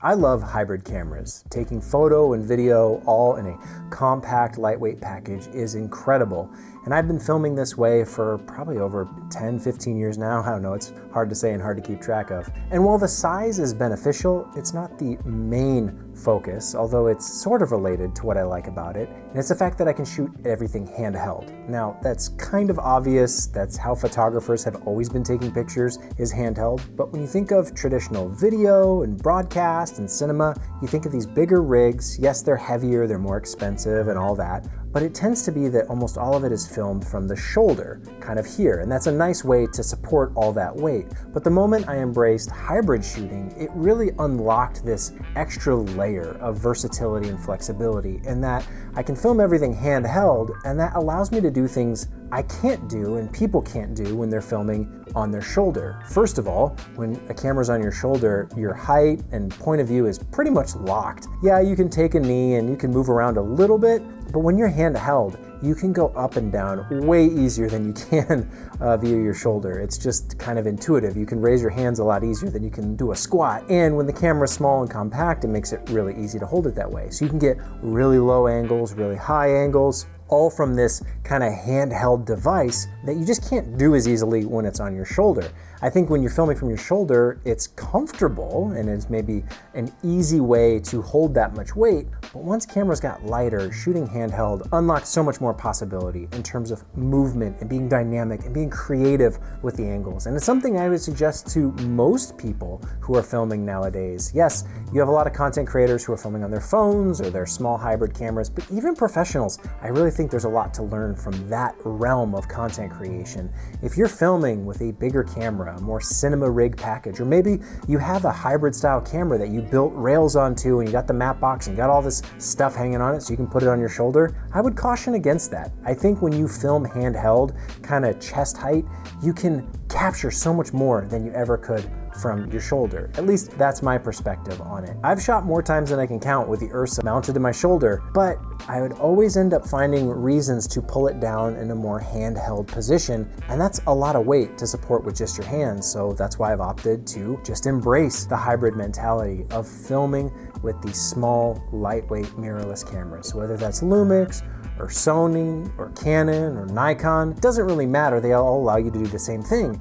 I love hybrid cameras. Taking photo and video all in a compact, lightweight package is incredible. And I've been filming this way for probably over 10, 15 years now. I don't know, it's hard to say and hard to keep track of. And while the size is beneficial, it's not the main focus, although it's sort of related to what I like about it. And it's the fact that I can shoot everything handheld. Now, that's kind of obvious. That's how photographers have always been taking pictures, is handheld. But when you think of traditional video and broadcast and cinema, you think of these bigger rigs. Yes, they're heavier, they're more expensive and all that, but it tends to be that almost all of it is filmed from the shoulder, kind of here, and that's a nice way to support all that weight. But the moment I embraced hybrid shooting, it really unlocked this extra layer of versatility and flexibility in that I can film everything handheld, and that allows me to do things I can't do and people can't do when they're filming on their shoulder. First of all, when a camera's on your shoulder, your height and point of view is pretty much locked. Yeah, you can take a knee and you can move around a little bit, but when you're handheld, you can go up and down way easier than you can via your shoulder. It's just kind of intuitive. You can raise your hands a lot easier than you can do a squat. And when the camera's small and compact, it makes it really easy to hold it that way. So you can get really low angles, really high angles, all from this kind of handheld device that you just can't do as easily when it's on your shoulder. I think when you're filming from your shoulder, it's comfortable and it's maybe an easy way to hold that much weight, but once cameras got lighter, shooting handheld unlocked so much more possibility in terms of movement and being dynamic and being creative with the angles. And it's something I would suggest to most people who are filming nowadays. Yes, you have a lot of content creators who are filming on their phones or their small hybrid cameras, but even professionals, I really think there's a lot to learn from that realm of content creation. If you're filming with a bigger camera, a more cinema rig package, or maybe you have a hybrid style camera that you built rails onto and you got the matte box and you got all this stuff hanging on it so you can put it on your shoulder, I would caution against that. I think when you film handheld, kind of chest height, you can capture so much more than you ever could from your shoulder. At least that's my perspective on it. I've shot more times than I can count with the Ursa mounted to my shoulder, but I would always end up finding reasons to pull it down in a more handheld position, and that's a lot of weight to support with just your hands, so that's why I've opted to just embrace the hybrid mentality of filming with these small, lightweight mirrorless cameras. So whether that's Lumix, or Sony, or Canon, or Nikon, it doesn't really matter, they all allow you to do the same thing.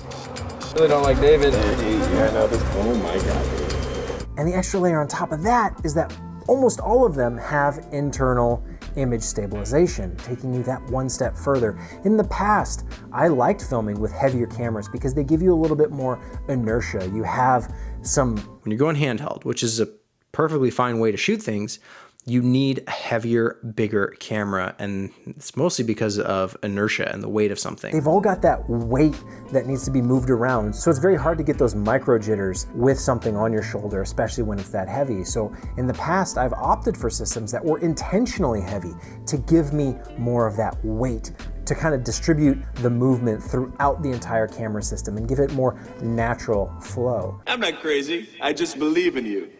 Really don't like David. Yeah, no, this, oh my God. And the extra layer on top of that is that almost all of them have internal image stabilization, taking you that one step further. In the past, I liked filming with heavier cameras because they give you a little bit more inertia. You have some... When you're going handheld, which is a perfectly fine way to shoot things, you need a heavier, bigger camera, and it's mostly because of inertia and the weight of something. They've all got that weight that needs to be moved around, so it's very hard to get those micro jitters with something on your shoulder, especially when it's that heavy. So in the past, I've opted for systems that were intentionally heavy to give me more of that weight, to kind of distribute the movement throughout the entire camera system and give it more natural flow. I'm not crazy, I just believe in you.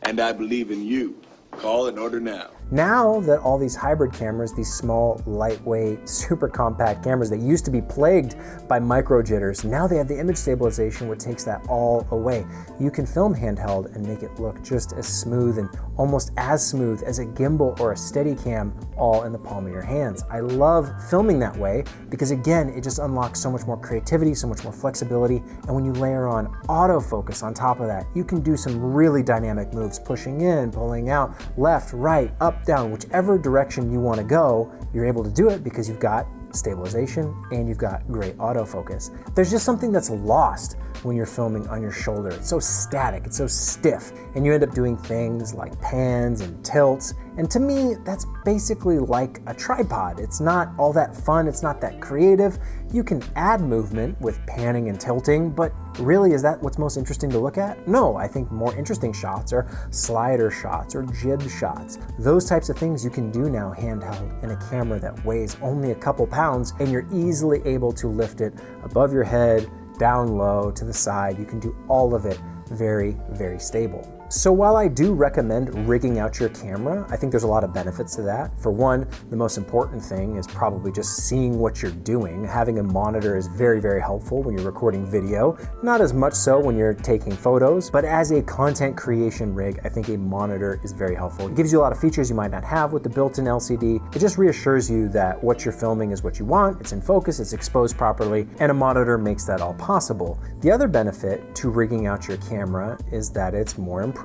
And I believe in you. Call and order now. Now that all these hybrid cameras, these small, lightweight, super compact cameras that used to be plagued by micro jitters, now they have the image stabilization, which takes that all away. You can film handheld and make it look just as smooth and almost as smooth as a gimbal or a Steadicam, all in the palm of your hands. I love filming that way because, again, it just unlocks so much more creativity, so much more flexibility, and when you layer on autofocus on top of that, you can do some really dynamic moves, pushing in, pulling out, left, right, up, down, whichever direction you want to go, you're able to do it because you've got stabilization and you've got great autofocus. There's just something that's lost when you're filming on your shoulder. It's so static, it's so stiff, and you end up doing things like pans and tilts. And to me, that's basically like a tripod. It's not all that fun, it's not that creative. You can add movement with panning and tilting, but really, is that what's most interesting to look at? No, I think more interesting shots are slider shots or jib shots. Those types of things you can do now handheld in a camera that weighs only a couple pounds, and you're easily able to lift it above your head, down low, to the side. You can do all of it very, very stable. So while I do recommend rigging out your camera, I think there's a lot of benefits to that. For one, the most important thing is probably just seeing what you're doing. Having a monitor is very, very helpful when you're recording video. Not as much so when you're taking photos, but as a content creation rig, I think a monitor is very helpful. It gives you a lot of features you might not have with the built-in LCD. It just reassures you that what you're filming is what you want, it's in focus, it's exposed properly, and a monitor makes that all possible. The other benefit to rigging out your camera is that it's more impressive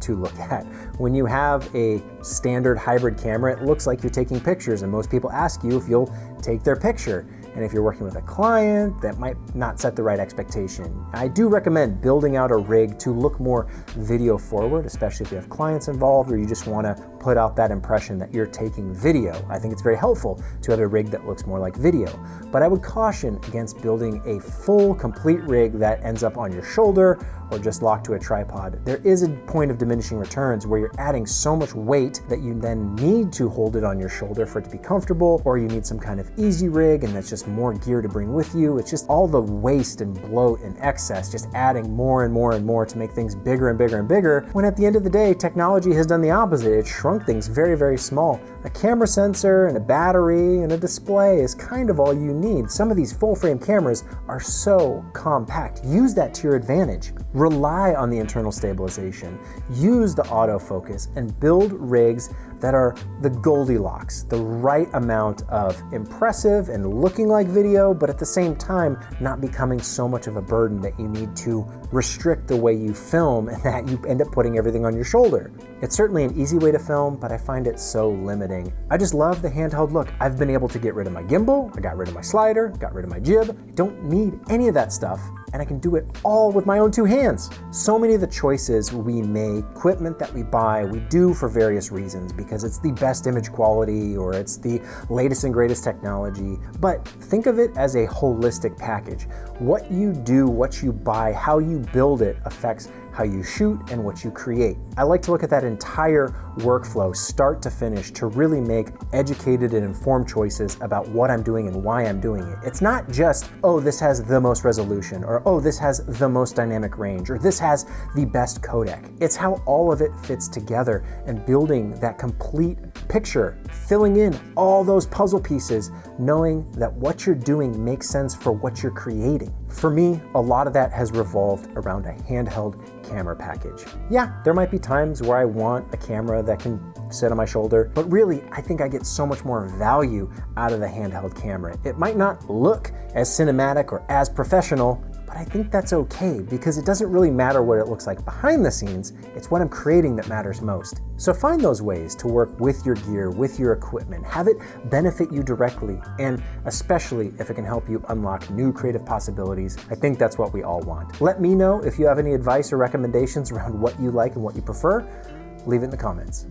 to look at. When you have a standard hybrid camera, it looks like you're taking pictures, and most people ask you if you'll take their picture. And if you're working with a client, that might not set the right expectation. I do recommend building out a rig to look more video forward, especially if you have clients involved or you just want to put out that impression that you're taking video. I think it's very helpful to have a rig that looks more like video. But I would caution against building a full, complete rig that ends up on your shoulder or just locked to a tripod. There is a point of diminishing returns where you're adding so much weight that you then need to hold it on your shoulder for it to be comfortable, or you need some kind of easy rig and that's just more gear to bring with you. It's just all the waste and bloat and excess, just adding more and more and more to make things bigger and bigger and bigger, when at the end of the day, technology has done the opposite. It's shrunk things very, very small. A camera sensor and a battery and a display is kind of all you need. Some of these full frame cameras are so compact. Use that to your advantage. Rely on the internal stabilization. Use the autofocus and build rigs that are the Goldilocks, the right amount of impressive and looking like video, but at the same time, not becoming so much of a burden that you need to restrict the way you film and that you end up putting everything on your shoulder. It's certainly an easy way to film, but I find it so limiting. I just love the handheld look. I've been able to get rid of my gimbal, I got rid of my slider, got rid of my jib. I don't need any of that stuff, and I can do it all with my own two hands. So many of the choices we make, equipment that we buy, we do for various reasons, because it's the best image quality or it's the latest and greatest technology. But think of it as a holistic package. What you do, what you buy, how you build it affects how you shoot and what you create. I like to look at that entire workflow, start to finish, to really make educated and informed choices about what I'm doing and why I'm doing it. It's not just, oh, this has the most resolution, or oh, this has the most dynamic range, or this has the best codec. It's how all of it fits together and building that complete picture, filling in all those puzzle pieces, knowing that what you're doing makes sense for what you're creating. For me, a lot of that has revolved around a handheld camera package. Yeah, there might be times where I want a camera that can sit on my shoulder, but really, I think I get so much more value out of the handheld camera. It might not look as cinematic or as professional, but I think that's okay, because it doesn't really matter what it looks like behind the scenes. It's what I'm creating that matters most. So find those ways to work with your gear, with your equipment, have it benefit you directly, and especially if it can help you unlock new creative possibilities. I think that's what we all want. Let me know if you have any advice or recommendations around what you like and what you prefer. Leave it in the comments.